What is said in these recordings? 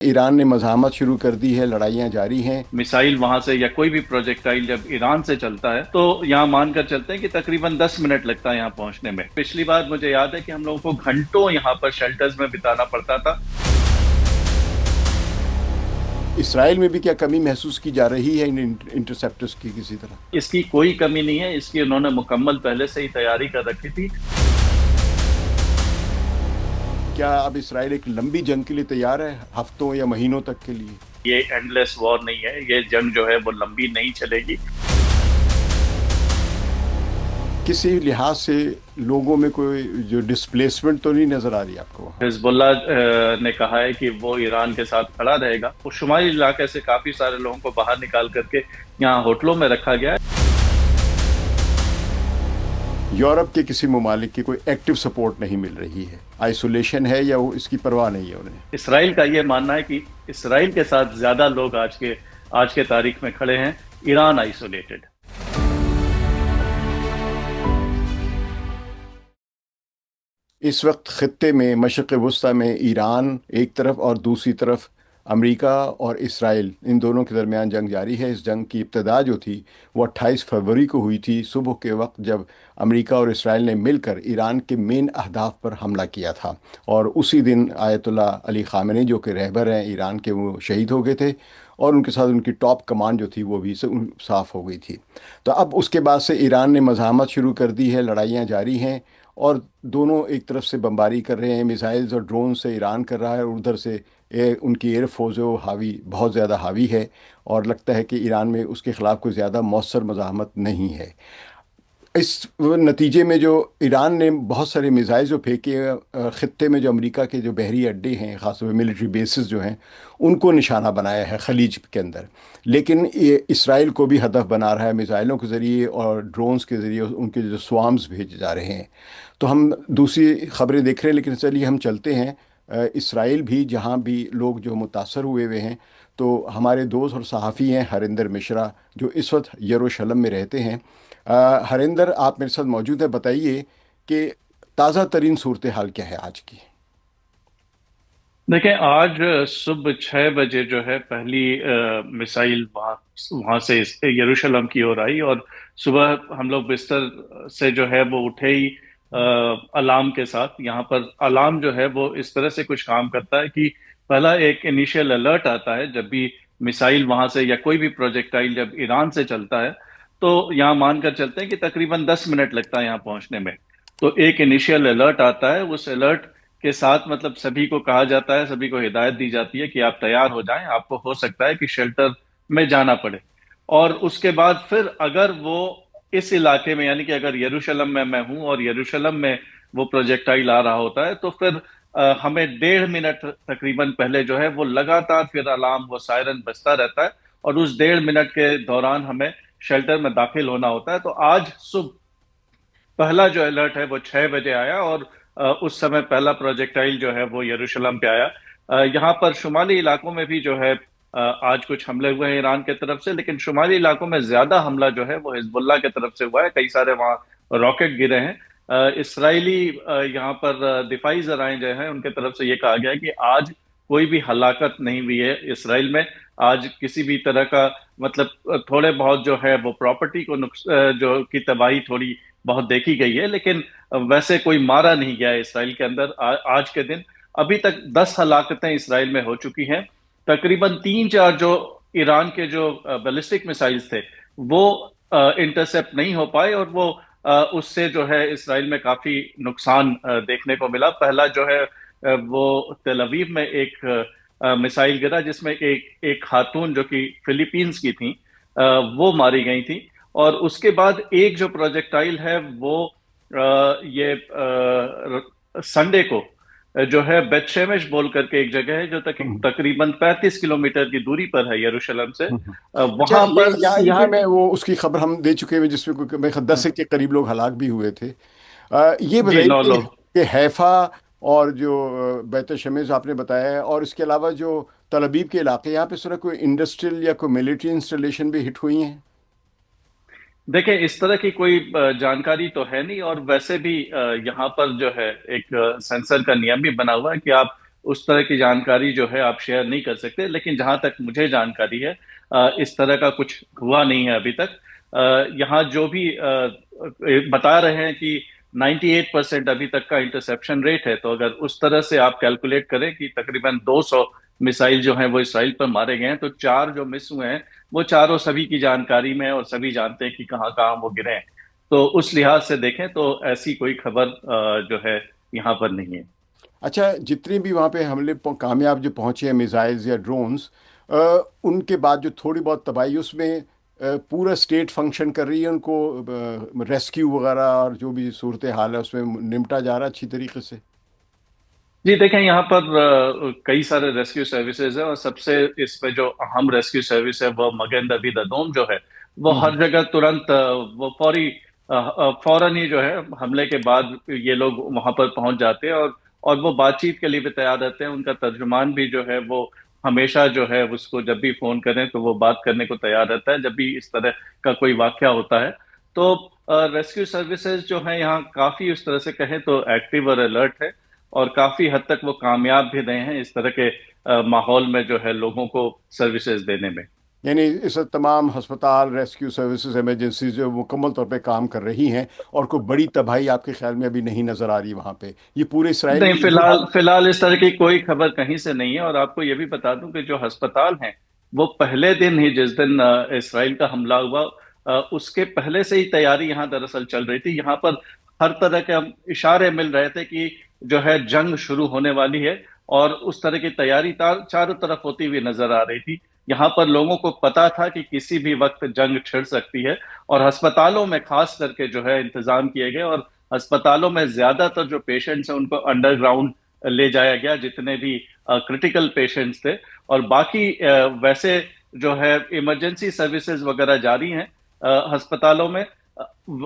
Iran ने मज़ाहमत शुरू कर दी है, लड़ाइयाँ जारी हैं। मिसाइल वहां से या कोई भी प्रोजेक्टाइल जब ईरान से चलता है तो यहाँ मानकर चलते हैं कि तकरीबन 10 मिनट लगता है यहाँ पहुंचने में। पिछली बार मुझे याद है कि हम लोगों को घंटों यहाँ पर शेल्टर्स में बिताना पड़ता था। इसराइल में भी क्या कमी महसूस की जा रही है इन इंटरसेप्टर्स की किसी तरह? इसकी कोई कमी नहीं है, इसकी उन्होंने मुकम्मल पहले से ही तैयारी कर रखी थी। क्या अब इसराइल एक लंबी जंग के लिए तैयार है, हफ्तों या महीनों तक के लिए? ये एंडलेस वॉर नहीं है, ये जंग जो है वो लंबी नहीं चलेगी। किसी लिहाज से लोगों में कोई जो डिस्प्लेसमेंट तो नहीं नजर आ रही आपको वहाँ? हिजबुल्लाह ने कहा है कि वो ईरान के साथ खड़ा रहेगा। वो शुमाली इलाके से काफी सारे लोगों को बाहर निकाल करके यहाँ होटलों में रखा गया है। यूरोप के किसी ममालिक की कोई एक्टिव सपोर्ट नहीं मिल रही है, आइसोलेशन है या वो इसकी परवाह नहीं है उन्हें? इसराइल का ये मानना है कि इसराइल के साथ ज्यादा लोग आज के तारीख में खड़े हैं। Iran isolated. इस वक्त खत्ते में मशरक़ वस्ती में ईरान एक तरफ और दूसरी तरफ अमेरिका और इसराइल, इन दोनों के दरमियान जंग जारी है। इस जंग की इब्तदा जो थी वो 28 फरवरी को हुई थी, सुबह के वक्त, जब अमेरिका और इसराइल ने मिलकर ईरान के मेन अहदाफ पर हमला किया था। और उसी दिन आयतुल्ला अली ख़ामेनी, जो कि रहबर हैं ईरान के, वो शहीद हो गए थे और उनके साथ उनकी टॉप कमांड जो थी वो भी साफ़ हो गई थी। तो अब उसके बाद से ईरान ने मज़ाहमत शुरू कर दी है, लड़ाइयाँ जारी हैं। और दोनों एक तरफ से बमबारी कर रहे हैं, मिसाइल्स और ड्रोन से ईरान कर रहा है, और उधर से उनकी एयरफोर्स जो हावी, बहुत ज़्यादा हावी है। और लगता है कि ईरान में उसके ख़िलाफ़ कोई ज़्यादा मौसर मज़ाहमत नहीं है। इस नतीजे में जो ईरान ने बहुत सारे मिसाइल जो फेंके, ख़त्े में जो अमेरिका के जो बहरी अड्डे हैं, ख़ासतौर पर मिलिट्री बेसिस जो हैं, उनको निशाना बनाया है खलीज के अंदर। लेकिन ये इसराइल को भी हदफ बना रहा है मिसाइलों के ज़रिए और ड्रोन्स के ज़रिए, उनके जो स्वाम्स भेजे जा रहे हैं। तो हम दूसरी खबरें देख रहे हैं, लेकिन चलिए हम चलते हैं इसराइल भी, जहाँ भी लोग जो मुतासर हुए हुए हैं। तो हमारे दोस्त और सहाफ़ी हैं हरिंदर मिश्रा, जो इस वक्त यरूशलेम में रहते हैं। हरिंदर, आप मेरे साथ मौजूद हैं, बताइए कि ताज़ा तरीन सूरत हाल क्या है आज की? देखें, आज सुबह 6 बजे जो है पहली मिसाइल वहां वहां से यरूशलेम की ओर आई। और सुबह हम लोग बिस्तर से जो है वो उठे ही अलार्म के साथ। यहाँ पर अलार्म जो है वो इस तरह से कुछ काम करता है कि पहला एक इनिशियल अलर्ट आता है जब भी मिसाइल वहां से या कोई भी प्रोजेक्टाइल जब ईरान से चलता है। तो यहाँ मानकर चलते हैं कि तकरीबन 10 मिनट लगता है यहाँ पहुंचने में। तो एक इनिशियल अलर्ट आता है, उस अलर्ट के साथ मतलब सभी को कहा जाता है, सभी को हिदायत दी जाती है कि आप तैयार हो जाएं, आपको हो सकता है कि शेल्टर में जाना पड़े। और उसके बाद फिर अगर वो इस इलाके में, यानी कि अगर यरूशलेम में मैं हूं और यरूशलेम में वो प्रोजेक्टाइल आ रहा होता है, तो फिर हमें 1.5 मिनट तकरीबन पहले जो है वो लगातार फिर अलार्म, वो सायरन बजता रहता है। और उस 1.5 मिनट के दौरान हमें शेल्टर में दाखिल होना होता है। तो आज सुबह पहला जो अलर्ट है वो 6 बजे आया और उस समय पहला प्रोजेक्टाइल जो है वो यरूशलेम पे आया। यहाँ पर शुमाली इलाकों में भी जो है आज कुछ हमले हुए हैं ईरान की तरफ से, लेकिन शुमाली इलाकों में ज्यादा हमला जो है वो हिजबुल्लाह की तरफ से हुआ है। कई सारे वहाँ रॉकेट गिरे हैं। इसराइली यहाँ पर दिफाई जराए जो हैं उनके तरफ से ये कहा गया है कि आज कोई भी हलाकत नहीं हुई है इसराइल में। आज किसी भी तरह का मतलब थोड़े बहुत जो है वो प्रॉपर्टी को जो की तबाही थोड़ी बहुत देखी गई है, लेकिन वैसे कोई मारा नहीं गया है इसराइल के अंदर। आज के दिन अभी तक 10 हलाकतें इसराइल में हो चुकी हैं। तकरीबन 3-4 जो ईरान के जो बैलिस्टिक मिसाइल्स थे वो इंटरसेप्ट नहीं हो पाए, और वो उससे जो है इसराइल में काफी नुकसान देखने को मिला। पहला जो है वो तेल अवीव में एक मिसाइल गिरा जिसमें एक खातून जो कि फिलीपींस की थी, वो मारी गई थी। और उसके बाद एक जो प्रोजेक्टाइल है वो ये संडे को जो है बेतशेमेश बोल करके एक जगह है जो तकरीबन 35 किलोमीटर की दूरी पर है यरूशलेम से। अच्छा, वहां ये पर यहाँ यहाँ सीधे। मैं वो उसकी खबर हम दे चुके हैं, जिसमें कोई मेरे ख्याल 10 के करीब लोग हलाक भी हुए थे। ये जी, 9 बताइए लोग। कि हैफा और जो बैत शमेस आपने बताया है, और इसके अलावा जो तल अबीब के इलाके, यहाँ पे इस तरह कोई इंडस्ट्रियल या कोई मिलिट्री इंस्टॉलेशन भी हिट हुई हैं? देखिए, इस तरह की कोई जानकारी तो है नहीं। और वैसे भी यहाँ पर जो है एक सेंसर का नियम भी बना हुआ है कि आप उस तरह की जानकारी जो है आप शेयर नहीं कर सकते। लेकिन जहां तक मुझे जानकारी है, इस तरह का कुछ हुआ नहीं है अभी तक। यहाँ जो भी बता रहे हैं कि 98% अभी तक का इंटरसेप्शन रेट है, तो अगर उस तरह से आप कैलकुलेट करें कि तकरीबन 200 मिसाइल जो हैं वो इसराइल पर मारे गए हैं, तो चार जो मिस हुए हैं वो चारों सभी की जानकारी में है और सभी जानते हैं कि कहाँ कहाँ वो गिरे हैं। तो उस लिहाज से देखें तो ऐसी कोई खबर जो है यहाँ पर नहीं है। अच्छा, जितने भी वहाँ पे हमले कामयाब जो पहुँचे हैं मिसाइल्स या ड्रोन्स, उनके बाद जो थोड़ी बहुत तबाही उसमें पूरा स्टेट फंक्शन कर रही है, उनको रेस्क्यू वगैरह और जो भी सूरत हाल है उसमें निपटा जा रहा है अच्छी तरीके से। जी देखें, यहाँ पर कई सारे रेस्क्यू सर्विसेज है, और सबसे इसमें जो अहम रेस्क्यू सर्विस है वो मगन दबी ददोम जो है, वो हम्म। हर जगह तुरंत वो फौरन ही जो है हमले के बाद ये लोग वहां पर पहुंच जाते हैं, और वो बातचीत के लिए भी तैयार रहते हैं। उनका तर्जुमान भी जो है वो हमेशा जो है उसको जब भी फोन करें तो वो बात करने को तैयार रहता है जब भी इस तरह का कोई वाकया होता है। तो रेस्क्यू सर्विसेज जो है यहाँ काफी उस तरह से कहें तो एक्टिव और अलर्ट है, और काफी हद तक वो कामयाब भी रहे हैं इस तरह के माहौल में जो है लोगों को सर्विसेज देने में। यानी इस वक्त तमाम अस्पताल, रेस्क्यू सर्विसेज, इमरजेंसी जो मुकम्मल तौर पे काम कर रही हैं, और कोई बड़ी तबाही आपके ख्याल में अभी नहीं नज़र आ रही वहाँ पे? ये पूरे इसराइल में नहीं, यही फिलहाल हाल? फिलहाल इस तरह की कोई खबर कहीं से नहीं है। और आपको ये भी बता दूं कि जो अस्पताल हैं वो पहले दिन ही, जिस दिन इसराइल का हमला हुआ, उसके पहले से ही तैयारी यहाँ दरअसल चल रही थी। यहाँ पर हर तरह के इशारे मिल रहे थे कि जो है जंग शुरू होने वाली है, और उस तरह की तैयारी चारों तरफ होती हुई नजर आ रही थी। यहाँ पर लोगों को पता था कि किसी भी वक्त जंग छिड़ सकती है, और अस्पतालों में खास करके जो है इंतजाम किए गए, और अस्पतालों में ज्यादातर जो पेशेंट्स हैं उनको अंडरग्राउंड ले जाया गया, जितने भी क्रिटिकल पेशेंट्स थे। और बाकी वैसे जो है इमरजेंसी सर्विसेज वगैरह जारी हैं अस्पतालों में।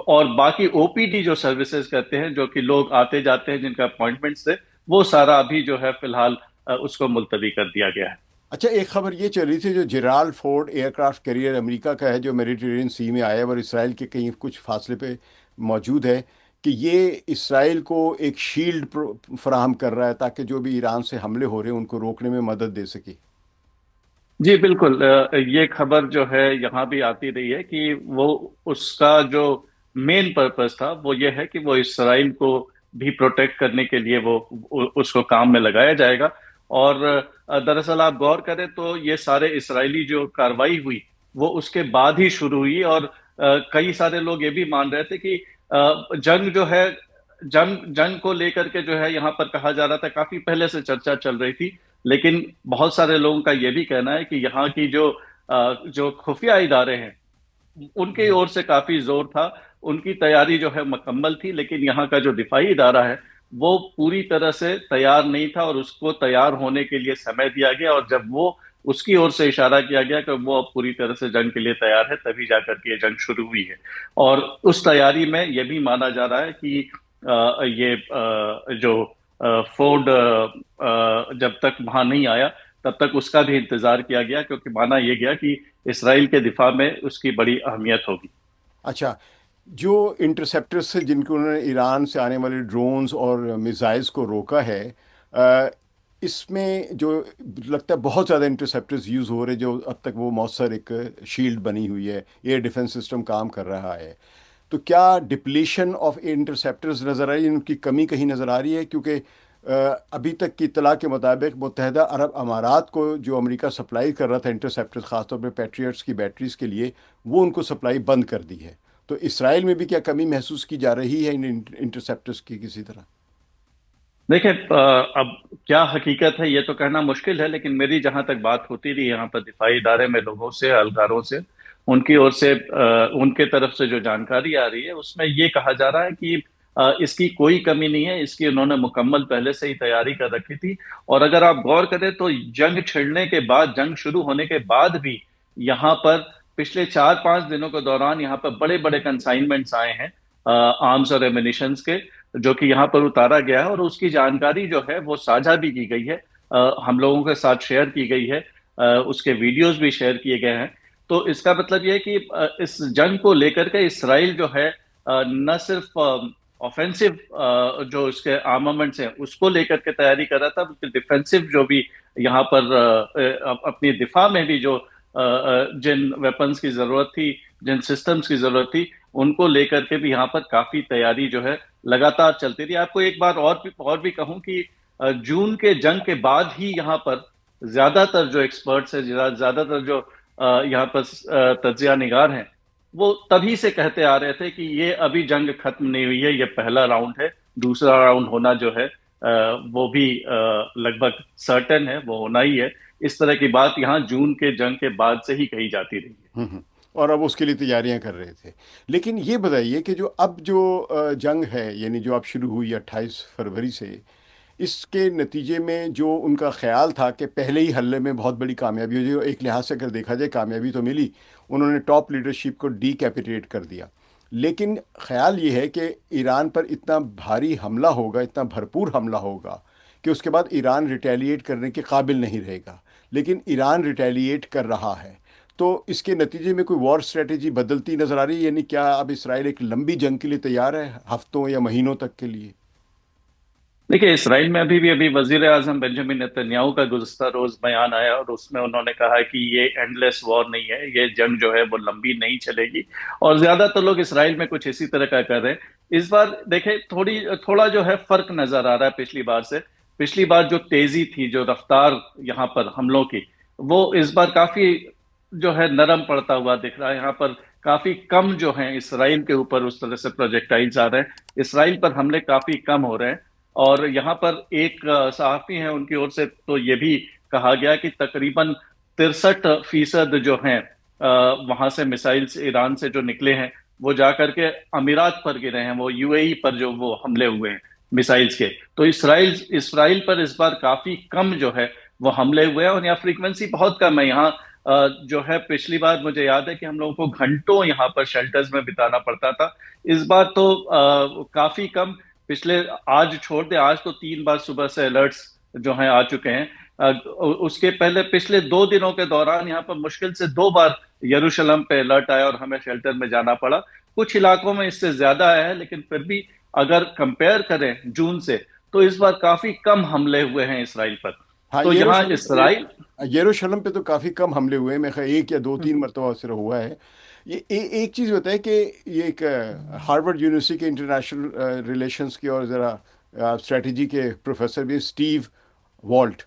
और बाकी ओपीडी जो सर्विसेज करते हैं, जो कि लोग आते जाते हैं जिनका अपॉइंटमेंट्स थे, वो सारा अभी जो है फिलहाल उसको मुलतवी कर दिया गया है। अच्छा, एक खबर ये चल रही थी, जो Gerald Ford aircraft carrier America का है, जो मेडिटेरेनियन सी में आया है और इसराइल के कहीं कुछ फासले पे मौजूद है, कि ये इसराइल को एक शील्ड फराहम कर रहा है ताकि जो भी ईरान से हमले हो रहे हैं उनको रोकने में मदद दे सके। जी बिल्कुल, ये खबर जो है यहाँ भी आती रही है कि वो, उसका जो मेन पर्पस था वो ये है कि वो इसराइल को भी प्रोटेक्ट करने के लिए वो उसको काम में लगाया जाएगा। और दरअसल आप गौर करें तो ये सारे इसराइली जो कार्रवाई हुई वो उसके बाद ही शुरू हुई। और कई सारे लोग ये भी मान रहे थे कि जंग जो है, जंग जंग को लेकर के जो है यहाँ पर कहा जा रहा था, काफी पहले से चर्चा चल रही थी। लेकिन बहुत सारे लोगों का यह भी कहना है कि यहाँ की जो खुफिया इदारे हैं उनकी ओर से काफी जोर था, उनकी तैयारी जो है मुकम्मल थी। लेकिन यहाँ का जो दिफाई इदारा है वो पूरी तरह से तैयार नहीं था, और उसको तैयार होने के लिए समय दिया गया, और जब वो उसकी ओर से इशारा किया गया कि वो अब पूरी तरह से जंग के लिए तैयार है, तभी जाकर के ये जंग शुरू हुई है। और उस तैयारी में यह भी माना जा रहा है कि ये जो फोर्ड जब तक वहां नहीं आया तब तक उसका भी इंतजार किया गया, क्योंकि माना यह गया कि इसराइल के दिफा में उसकी बड़ी अहमियत होगी। अच्छा, जो इंटरसेप्टर्स से जिनको उन्होंने ईरान से आने वाले ड्रोन्स और मिसाइल्स को रोका है, अ, इसमें जो लगता है बहुत ज़्यादा इंटरसेप्टर्स यूज़ हो रहे, जो अब तक वो मौसर एक शील्ड बनी हुई है, एयर डिफेंस सिस्टम काम कर रहा है, तो क्या डिप्लीशन ऑफ इंटरसेप्टर्स नज़र आ रही है, उनकी कमी कहीं नज़र आ रही है? क्योंकि अभी तक की इतला के मुताबिक मुत्तहदा अरब अमारात को जो अमेरिका सप्लाई कर रहा था इंटरसेप्टर्स, ख़ासतौर पर पैट्रियट्स की बैटरीज के लिए, वो उनको सप्लाई बंद कर दी है। तो इसराइल में भी क्या कमी महसूस की जा रही है इन इंटरसेप्टर्स की किसी तरह? देखिए, अब क्या हकीकत है ये तो कहना मुश्किल है, लेकिन मेरी जहां तक बात होती रही यहाँ पर दिफाई इदारे में लोगों से, एहलकारों से, उनकी ओर से, उनके तरफ से जो जानकारी आ रही है उसमें ये कहा जा रहा है कि इसकी कोई कमी नहीं है, इसकी उन्होंने मुकम्मल पहले से ही तैयारी कर रखी थी। और अगर आप गौर करें तो जंग छिड़ने के बाद, जंग शुरू होने के बाद भी यहाँ पर पिछले 4-5 दिनों के दौरान यहाँ पर बड़े बड़े कंसाइनमेंट्स आए हैं आर्म्स और एमिनिशंस के, जो कि यहाँ पर उतारा गया है, और उसकी जानकारी जो है वो साझा भी की गई है, हम लोगों के साथ शेयर की गई है, उसके वीडियोस भी शेयर किए गए हैं। तो इसका मतलब ये है कि इस जंग को लेकर के इसराइल जो है न सिर्फ ऑफेंसिव जो इसके आर्मामेंट्स हैं उसको लेकर के तैयारी कर रहा था, बल्कि डिफेंसिव जो भी यहाँ पर अपनी दिफा में भी जो जिन वेपन्स की जरूरत थी, जिन सिस्टम्स की जरूरत थी, उनको लेकर के भी यहाँ पर काफी तैयारी जो है लगातार चलती रही। आपको एक बात और भी कहूं कि जून के जंग के बाद ही यहाँ पर ज्यादातर जो एक्सपर्ट्स है, ज्यादातर जो यहाँ पर तज्जिया निगार हैं, वो तभी से कहते आ रहे थे कि ये अभी जंग खत्म नहीं हुई है, ये पहला राउंड है, दूसरा राउंड होना जो है वो भी लगभग सर्टेन है, वो होना ही है। इस तरह की बात यहाँ जून के जंग के बाद से ही कही जाती रही है। और अब उसके लिए तैयारियां कर रहे थे। लेकिन ये बताइए कि जो अब जो जंग है, यानी जो अब शुरू हुई 28 फरवरी से, इसके नतीजे में जो उनका ख्याल था कि पहले ही हल्ले में बहुत बड़ी कामयाबी हो जाए, एक लिहाज से अगर देखा जाए कामयाबी तो मिली, उन्होंने टॉप लीडरशिप को डीकैपिटेट कर दिया। लेकिन ख्याल ये है कि ईरान पर इतना भारी हमला होगा, इतना भरपूर हमला होगा कि उसके बाद ईरान रिटेलिएट करने के काबिल नहीं रहेगा। लेकिन ईरान रिटेलिएट कर रहा है, तो इसके नतीजे में कोई वॉर स्ट्रेटेजी बदलती नजर आ रही है? यानी क्या अब इसराइल एक लंबी जंग के लिए तैयार है, हफ्तों या महीनों तक के लिए? देखिए, इसराइल में अभी वजीर आजम बेंजामिन नेतन्याहू का गुज़श्ता रोज बयान आया और उसमें उन्होंने कहा कि ये एंडलेस वॉर नहीं है, ये जंग जो है वो लंबी नहीं चलेगी। और ज्यादातर लोग इसराइल में कुछ इसी तरह का कर रहे हैं। इस बार देखें, थोड़ा जो है फर्क नजर आ रहा है पिछली बार से। पिछली बार जो तेजी थी, जो रफ्तार यहाँ पर हमलों की, वो इस बार काफी जो है नरम पड़ता हुआ दिख रहा है। यहाँ पर काफी कम जो है इसराइल के ऊपर उस तरह से प्रोजेक्टाइल्स आ रहे हैं, इसराइल पर हमले काफी कम हो रहे हैं। और यहाँ पर एक सहाफी हैं, उनकी ओर से तो ये भी कहा गया कि तकरीबन 63% जो हैं वहां से मिसाइल्स ईरान से जो निकले हैं वो जाकर के अमीरात पर गिरे हैं, वो यूएई पर जो वो हमले हुए हैं मिसाइल्स के। तो इसराइल इसराइल पर इस बार काफी कम जो है वो हमले हुए हैं, और यहाँ फ्रीक्वेंसी बहुत कम है। यहाँ जो है पिछली बार मुझे याद है कि हम लोगों को घंटों यहाँ पर शेल्टर्स में बिताना पड़ता था। इस बार तो काफी कम। पिछले आज छोड़ दे, आज तो 3 बार सुबह से अलर्ट्स जो हैं आ चुके हैं। उसके पहले पिछले 2 दिनों के दौरान यहाँ पर मुश्किल से 2 बार यरूशलेम पे अलर्ट आया और हमें शेल्टर में जाना पड़ा। कुछ इलाकों में इससे ज्यादा आया है, लेकिन फिर भी अगर कंपेयर करें जून से, तो इस बार काफी कम हमले हुए हैं इसराइल पर। हाँ, तो यहाँ इसराइल। यरूशलेम पे तो काफ़ी कम हमले हुए हैं, मेरे ख्याल एक या दो तीन मरतबा सिर्फ हुआ है। एक चीज़ होता है कि ये एक हार्वर्ड यूनिवर्सिटी के इंटरनेशनल रिलेशंस की और ज़रा स्ट्रेटजी के प्रोफेसर भी स्टीव वॉल्ट,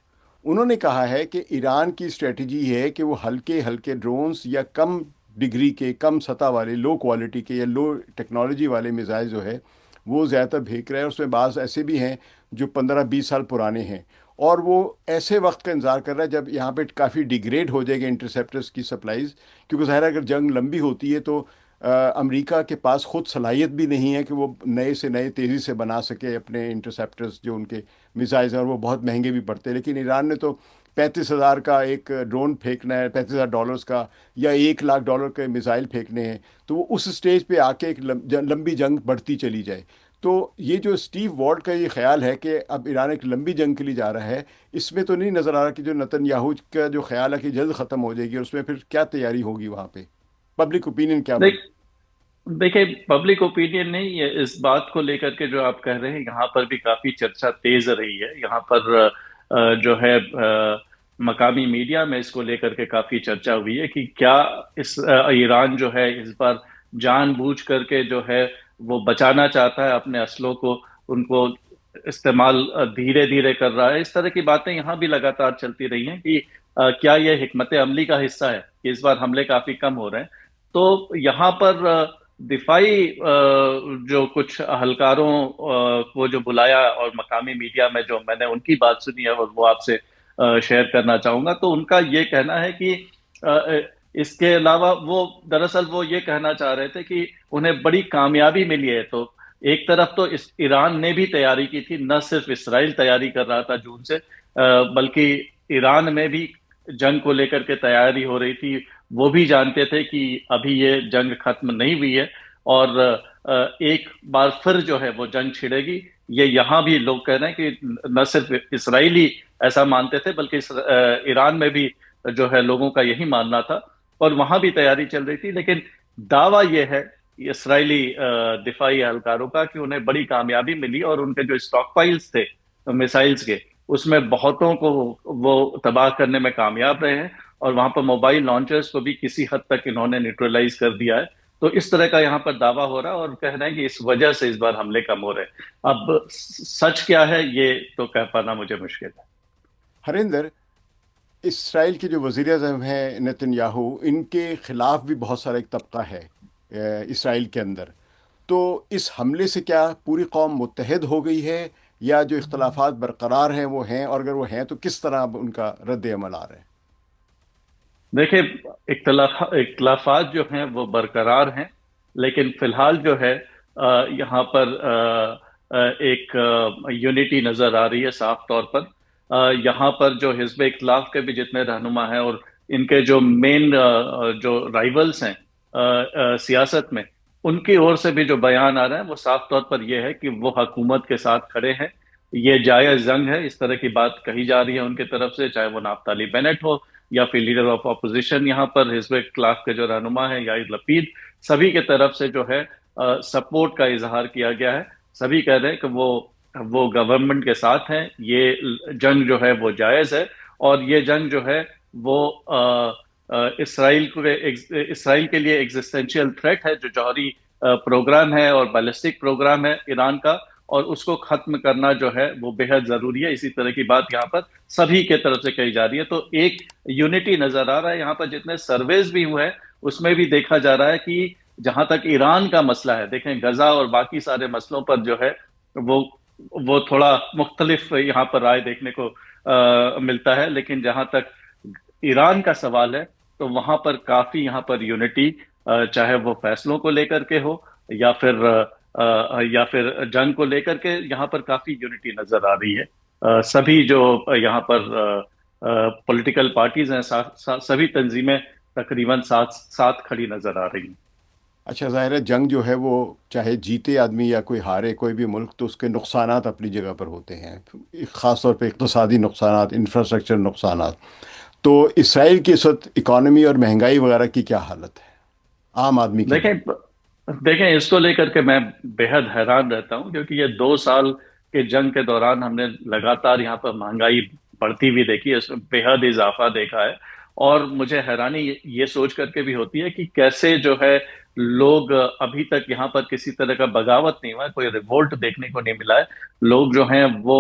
उन्होंने कहा है कि ईरान की स्ट्रेटजी है कि वो हल्के हल्के ड्रोन्स या कम डिग्री के, कम सतह वाले, लो क्वालिटी के या लो टेक्नोलॉजी वाले मिसाइल जो है वो ज़्यादातर फेंक रहे हैं। उसमें बाज़ ऐसे भी हैं जो 15-20 साल पुराने हैं, और वो ऐसे वक्त का इंतज़ार कर रहा है जब यहाँ पे काफ़ी डिग्रेड हो जाएगी इंटरसेप्टर्स की सप्लाईज। क्योंकि ज़ाहिर है अगर जंग लंबी होती है तो अमेरिका के पास खुद सलाहियत भी नहीं है कि वो नए से नए तेज़ी से बना सके अपने इंटरसेप्टर्स जो उनके मिसाइल्स हैं, और वो बहुत महंगे भी पड़ते हैं। लेकिन ईरान ने तो 35,000 का एक ड्रोन फेंकना है, $35,000 का, या $1 लाख के मिसाइल फेंकने हैं, तो वो उस स्टेज पे आके एक लंबी जंग बढ़ती चली जाए। तो ये जो स्टीव वॉर्ड का ये ख्याल है कि अब ईरान एक लंबी जंग के लिए जा रहा है, इसमें तो नहीं नज़र आ रहा कि जो नेतन्याहू का जो ख्याल है कि जल्द ख़त्म हो जाएगी, और उसमें फिर क्या तैयारी होगी वहाँ पे, पब्लिक ओपिनियन क्या देख बन? देखिए, पब्लिक ओपिनियन नहीं है इस बात को लेकर के जो आप कह रहे हैं, यहाँ पर भी काफी चर्चा तेज रही है। यहाँ पर जो है मकामी मीडिया में इसको लेकर के काफी चर्चा हुई है कि क्या इस ईरान जो है इस बार जानबूझ करके जो है वो बचाना चाहता है अपने असलों को, उनको इस्तेमाल धीरे धीरे कर रहा है। इस तरह की बातें यहाँ भी लगातार चलती रही हैं कि क्या ये हिकमत अमली का हिस्सा है कि इस बार हमले काफी कम हो रहे हैं। तो यहाँ पर दिफाई जो कुछ हलकारों को जो बुलाया, और मकामी मीडिया में जो मैंने उनकी बात सुनी है और वो आपसे शेयर करना चाहूंगा, तो उनका ये कहना है कि अ, इसके अलावा वो दरअसल वो ये कहना चाह रहे थे कि उन्हें बड़ी कामयाबी मिली है। तो एक तरफ तो इस ईरान ने भी तैयारी की थी, न सिर्फ इसराइल तैयारी कर रहा था जून से, बल्कि ईरान में भी जंग को लेकर के तैयारी हो रही थी। वो भी जानते थे कि अभी ये जंग खत्म नहीं हुई है, और एक बार फिर जो है वो जंग छिड़ेगी। ये यहाँ भी लोग कह रहे हैं कि न सिर्फ इसराइली ऐसा मानते थे, बल्कि ईरान में भी जो है लोगों का यही मानना था, और वहां भी तैयारी चल रही थी। लेकिन दावा यह है इसराइली दिफाई एहलकारों का कि उन्हें बड़ी कामयाबी मिली और उनके जो स्टॉक पाइल्स थे मिसाइल्स के, उसमें बहुतों को वो तबाह करने में कामयाब रहे हैं। और वहां पर मोबाइल लॉन्चर्स को भी किसी हद तक इन्होंने न्यूट्रलाइज कर दिया है। तो इस तरह का यहाँ पर दावा हो रहा है और कह रहे हैं कि इस वजह से इस बार हमले कम हो रहे हैं। अब सच क्या है ये तो कह पाना मुझे मुश्किल है। हरिंदर, इसराइल के जो वज़ीर आज़म हैं नेतन्याहू, इनके खिलाफ भी बहुत सारा एक तबका है इसराइल के अंदर। तो इस हमले से क्या पूरी कौम मुत्तहद हो गई है, या जो इख्तलाफात बरकरार हैं वो हैं, और अगर वो हैं तो किस तरह अब उनका रद्द अमल आ रहा है? देखिए, इख्तलाफात जो हैं वो बरकरार हैं, लेकिन फिलहाल जो है यहाँ पर एक यूनिटी नजर आ रही है साफ तौर पर। यहाँ पर जो हिजब इख्तलाफ के भी जितने रहनुमा हैं और इनके जो मेन जो राइवल्स हैं सियासत में, उनकी ओर से भी जो बयान आ रहा है वो साफ तौर पर यह है कि वो हुकूमत के साथ खड़े हैं। ये जायज जंग है, इस तरह की बात कही जा रही है उनकी तरफ से, चाहे वो नाफ्ताली बेनेट हो या फिर लीडर ऑफ अपोजिशन यहाँ पर हिजब इख्तिलाफ के जो रहनुमा है याइर लपीद, सभी के तरफ से जो है सपोर्ट का इजहार किया गया है। सभी कह रहे हैं कि वो गवर्नमेंट के साथ हैं, ये जंग जो है वो जायज है। और ये जंग जो है वो इसराइल के लिए एग्जिस्टेंशियल थ्रेट है। जो जौहरी प्रोग्राम है और बैलिस्टिक प्रोग्राम है ईरान का, और उसको खत्म करना जो है वो बेहद जरूरी है। इसी तरह की बात यहाँ पर सभी के तरफ से कही जा रही है। तो एक यूनिटी नजर आ रहा है यहाँ पर। जितने सर्वेज भी हुए हैं उसमें भी देखा जा रहा है कि जहां तक ईरान का मसला है, देखें गजा और बाकी सारे मसलों पर जो है वो वो थोड़ा मुख्तलिफ यहाँ पर राय देखने को मिलता है। लेकिन जहां तक ईरान का सवाल है तो वहां पर काफी यहाँ पर यूनिटी, चाहे वो फैसलों को लेकर के हो या फिर जंग को लेकर के, यहाँ पर काफी यूनिटी नजर आ रही है। सभी जो यहाँ पर पॉलिटिकल पार्टीज हैं, सभी तंजीमें तकरीबन साथ साथ खड़ी नजर आ रही हैं। अच्छा, ज़ाहिर है जंग जो है वो चाहे जीते आदमी या कोई हारे कोई भी मुल्क, तो उसके नुकसानात अपनी जगह पर होते हैं। ख़ास तौर पे इक़्तिसादी नुकसानात, इंफ्रास्ट्रक्चर नुकसानात। तो इसराइल की इस वक्त इकॉनमी और महंगाई वगैरह की क्या हालत है आम आदमी के लिए? देखें देखें इसको लेकर के मैं बेहद हैरान रहता हूं, क्योंकि ये 2 साल के जंग के दौरान हमने लगातार यहाँ पर महंगाई बढ़ती हुई देखी है, इसमें बेहद इजाफा देखा है। और मुझे हैरानी ये सोच करके भी होती है कि कैसे जो है लोग अभी तक यहाँ पर किसी तरह का बगावत नहीं हुआ है, कोई रिवोल्ट देखने को नहीं मिला है। लोग जो हैं वो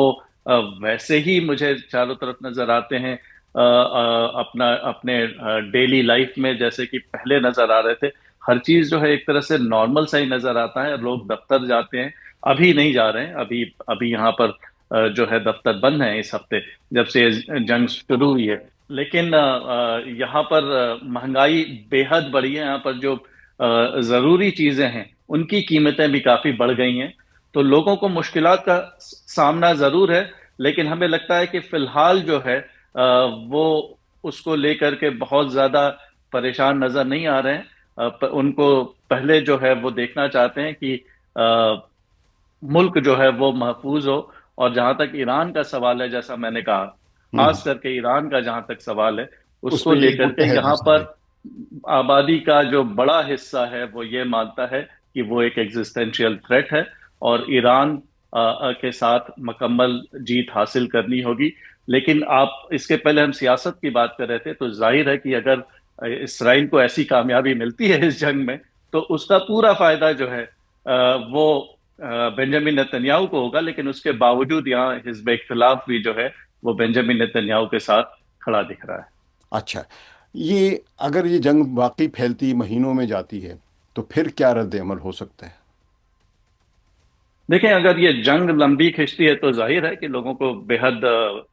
वैसे ही मुझे चारों तरफ नजर आते हैं, अपना अपने डेली लाइफ में जैसे कि पहले नजर आ रहे थे। हर चीज जो है एक तरह से नॉर्मल सा ही नजर आता है। लोग दफ्तर जाते हैं, अभी नहीं जा रहे हैं, अभी अभी यहाँ पर जो है दफ्तर बंद है इस हफ्ते, जब से ये जंग शुरू हुई है। लेकिन यहाँ पर महंगाई बेहद बढ़ी है। यहाँ पर जो जरूरी चीजें हैं उनकी कीमतें भी काफी बढ़ गई हैं। तो लोगों को मुश्किलात का सामना जरूर है, लेकिन हमें लगता है कि फिलहाल जो है वो उसको लेकर के बहुत ज्यादा परेशान नजर नहीं आ रहे हैं। उनको पहले जो है वो देखना चाहते हैं कि मुल्क जो है वो महफूज हो। और जहां तक ईरान का सवाल है, जैसा मैंने कहा, हम्म। खास करके ईरान का जहां तक सवाल है, उसको उसमें ये लेकर के मुत्तहद है यहाँ सारे। पर आबादी का जो बड़ा हिस्सा है वो ये मानता है कि वो एक एग्जिस्टेंशियल थ्रेट है और ईरान के साथ मुकम्मल जीत हासिल करनी होगी। लेकिन आप इसके पहले हम सियासत की बात कर रहे थे, तो जाहिर है कि अगर इसराइल को ऐसी कामयाबी मिलती है इस जंग में, तो उसका पूरा फायदा जो है वो बेंजामिन नेतन्याहू को होगा। लेकिन उसके बावजूद यहाँ हिजब इख्तिलाफ भी जो है वो बेंजामिन नेतन्याहू के साथ खड़ा दिख रहा है। अच्छा, ये अगर ये जंग वाकई फैलती महीनों में जाती है तो फिर क्या रद्द अमल हो सकता है? देखें, अगर ये जंग लंबी खिंचती है तो जाहिर है कि लोगों को बेहद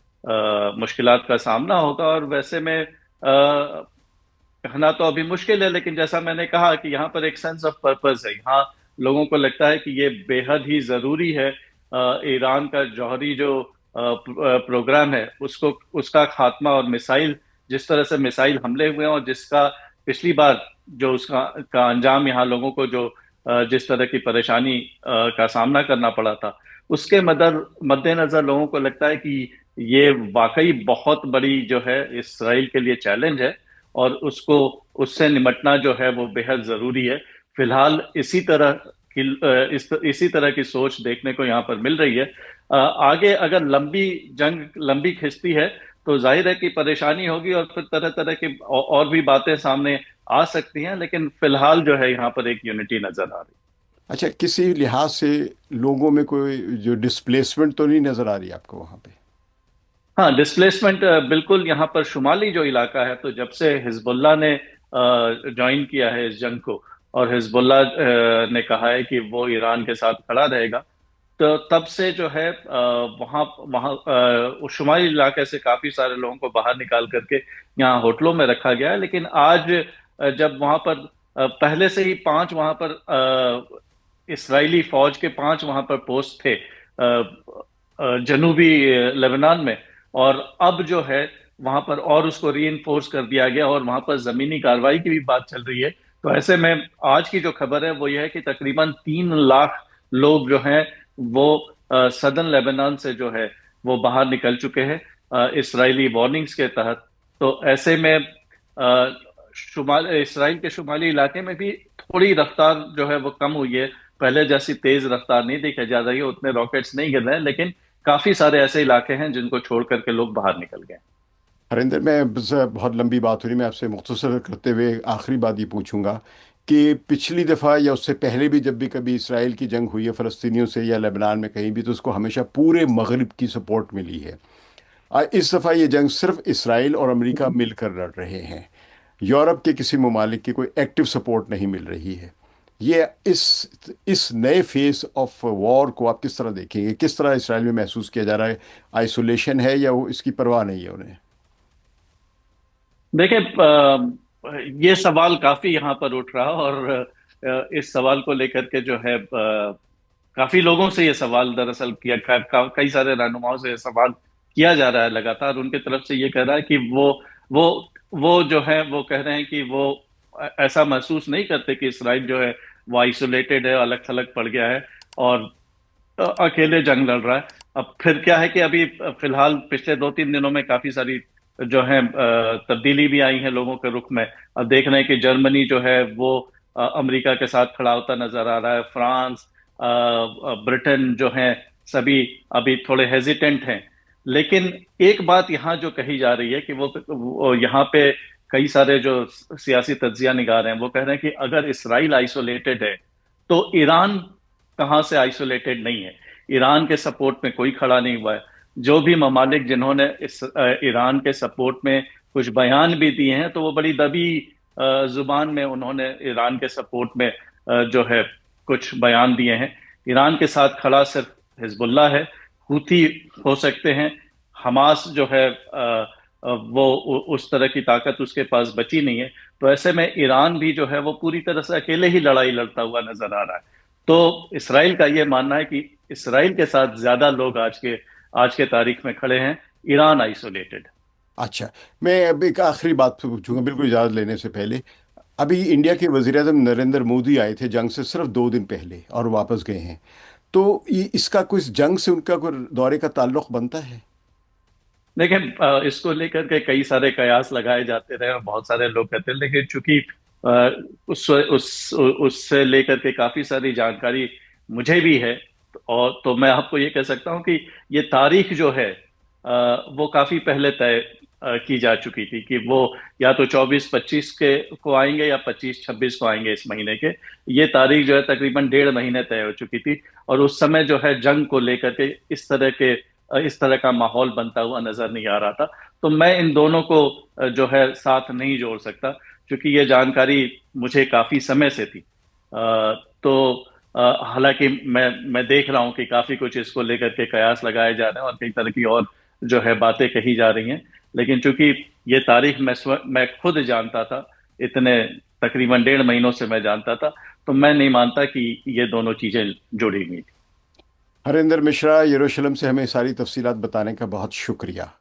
मुश्किलात का सामना होगा। और वैसे में कहना तो अभी मुश्किल है, लेकिन जैसा मैंने कहा कि यहाँ पर एक सेंस ऑफ पर्पस है। यहाँ लोगों को लगता है कि ये बेहद ही जरूरी है। ईरान का जौहरी जो प्रोग्राम है उसको, उसका खात्मा, और मिसाइल, जिस तरह से मिसाइल हमले हुए हैं और जिसका पिछली बार जो उसका का अंजाम यहाँ लोगों को जो जिस तरह की परेशानी का सामना करना पड़ा था, उसके मद्देनजर लोगों को लगता है कि ये वाकई बहुत बड़ी जो है इसराइल के लिए चैलेंज है और उसको उससे निमटना जो है वो बेहद जरूरी है। फिलहाल इसी तरह की इसी तरह की सोच देखने को यहाँ पर मिल रही है। आगे अगर जंग लंबी खिंचती है तो जाहिर है कि परेशानी होगी और फिर तरह तरह की और भी बातें सामने आ सकती हैं, लेकिन फिलहाल जो है यहाँ पर एक यूनिटी नजर आ रही है। अच्छा, किसी लिहाज से लोगों में कोई जो डिस्प्लेसमेंट तो नहीं नजर आ रही आपको वहां पे? हाँ, डिस्प्लेसमेंट बिल्कुल यहाँ पर शुमाली जो इलाका है, तो जब से हिजबुल्लाह ने ज्वाइन किया है इस जंग को, और हिजबुल्लाह ने कहा है कि वो ईरान के साथ खड़ा रहेगा, तो तब से जो है वहाँ वहाँ उस शुमाली इलाके से काफी सारे लोगों को बाहर निकाल करके यहाँ होटलों में रखा गया है। लेकिन आज जब वहाँ पर पहले से ही 5 वहाँ पर इसराइली फौज के 5 वहाँ पर पोस्ट थे जनूबी लेबनान में, और अब जो है वहां पर और उसको रीइंफोर्स कर दिया गया और वहां पर जमीनी कार्रवाई की भी बात चल रही है। तो ऐसे में आज की जो खबर है वो ये है कि तकरीबन 3 लाख लोग जो हैं वो सदर्न लेबनान से जो है वो बाहर निकल चुके हैं इसराइली वार्निंग्स के तहत। तो ऐसे में शुमाल इसराइल के शुमाली इलाके में भी थोड़ी रफ्तार जो है वो कम हुई है। पहले जैसी तेज रफ्तार नहीं देखी जा रही है, उतने रॉकेट्स नहीं गिर रहे हैं, लेकिन काफी सारे ऐसे इलाके हैं जिनको छोड़ करके लोग बाहर निकल गए। हरिंदर, मैं बहुत लंबी बात हो रही, मैं आपसे मुख्तसर करते हुए आखिरी बात ये पूछूंगा कि पिछली दफ़ा या उससे पहले भी जब भी कभी इसराइल की जंग हुई है फ़लस्तीनियों से या लेबनान में कहीं भी, तो उसको हमेशा पूरे मगरिब की सपोर्ट मिली है। इस दफ़ा ये जंग सिर्फ इसराइल और अमेरिका मिलकर लड़ रहे हैं। यूरोप के किसी ममालिक की कोई एक्टिव सपोर्ट नहीं मिल रही है। ये इस नए फेस ऑफ वॉर को आप किस तरह देखेंगे? किस तरह इसराइल में महसूस किया जा रहा है? आइसोलेशन है या वो इसकी परवाह नहीं है उन्हें? देखिए, ये सवाल काफी यहाँ पर उठ रहा, और इस सवाल को लेकर के जो है काफी लोगों से ये सवाल दरअसल कई सारे रहनुमाओं से ये सवाल किया जा रहा है लगातार। उनके तरफ से ये कह रहा है कि वो वो जो है वो कह रहे हैं कि वो ऐसा महसूस नहीं करते कि इसराइल जो है वो आइसोलेटेड है, अलग थलग पड़ गया है और अकेले जंग लड़ रहा है। अब फिर क्या है कि अभी फिलहाल पिछले 2-3 दिनों में काफी सारी जो है तब्दीली भी आई है लोगों के रुख में। अब देख रहे हैं कि जर्मनी जो है वो अमेरिका के साथ खड़ा होता नजर आ रहा है। फ्रांस, ब्रिटेन जो है सभी अभी थोड़े हेजिटेंट हैं। लेकिन एक बात यहाँ जो कही जा रही है कि वो यहाँ पे कई सारे जो सियासी तज्जिया निगार हैं वो कह रहे हैं कि अगर इसराइल आइसोलेटेड है तो ईरान कहाँ से आइसोलेटेड नहीं है। ईरान के सपोर्ट में कोई खड़ा नहीं हुआ है। जो भी ममालिक जिन्होंने इस ईरान के सपोर्ट में कुछ बयान भी दिए हैं तो वो बड़ी दबी जुबान में उन्होंने ईरान के सपोर्ट में जो है कुछ बयान दिए हैं। ईरान के साथ खड़ा सिर्फ हिजबुल्लाह है। हूथी हो सकते हैं, हमास जो है वो उस तरह की ताकत उसके पास बची नहीं है। तो ऐसे में ईरान भी जो है वो पूरी तरह से अकेले ही लड़ाई लड़ता हुआ नजर आ रहा है। तो इसराइल का ये मानना है कि इसराइल के साथ ज्यादा लोग आज के तारीख में खड़े हैं, ईरान आइसोलेटेड। अच्छा, मैं अब एक आखिरी बात पूछूंगा बिल्कुल इजाज़त लेने से पहले। अभी इंडिया के वज़ीर आज़म नरेंद्र मोदी आए थे जंग से सिर्फ 2 दिन पहले और वापस गए हैं। तो इसका कोई जंग से उनका कोई दौरे का ताल्लुक बनता है? देखिए, इसको लेकर के कई सारे कयास लगाए जाते रहे और बहुत सारे लोग कहते हैं, लेकिन चूंकि अ, उससे लेकर के काफी सारी जानकारी मुझे भी है, और तो मैं आपको ये कह सकता हूँ कि ये तारीख जो है वो काफी पहले तय की जा चुकी थी कि वो या तो 24-25 के को आएंगे या 25-26 को आएंगे इस महीने के। ये तारीख जो है तकरीबन 1.5 महीने तय हो चुकी थी, और उस समय जो है जंग को लेकर के इस तरह का माहौल बनता हुआ नजर नहीं आ रहा था। तो मैं इन दोनों को जो है साथ नहीं जोड़ सकता, क्योंकि ये जानकारी मुझे काफी समय से थी। तो हालांकि मैं देख रहा हूं कि काफी कुछ इसको लेकर के कयास लगाए जा रहे हैं और कई तरह की और जो है बातें कही जा रही हैं। लेकिन चूंकि ये तारीख मैं खुद जानता था, इतने तकरीबन 1.5 महीनों से मैं जानता था, तो मैं नहीं मानता कि ये दोनों चीजें जुड़ी हुई थी। हरिंदर मिश्रा, यरूशलेम से हमें सारी तफसीलात बताने का बहुत शुक्रिया।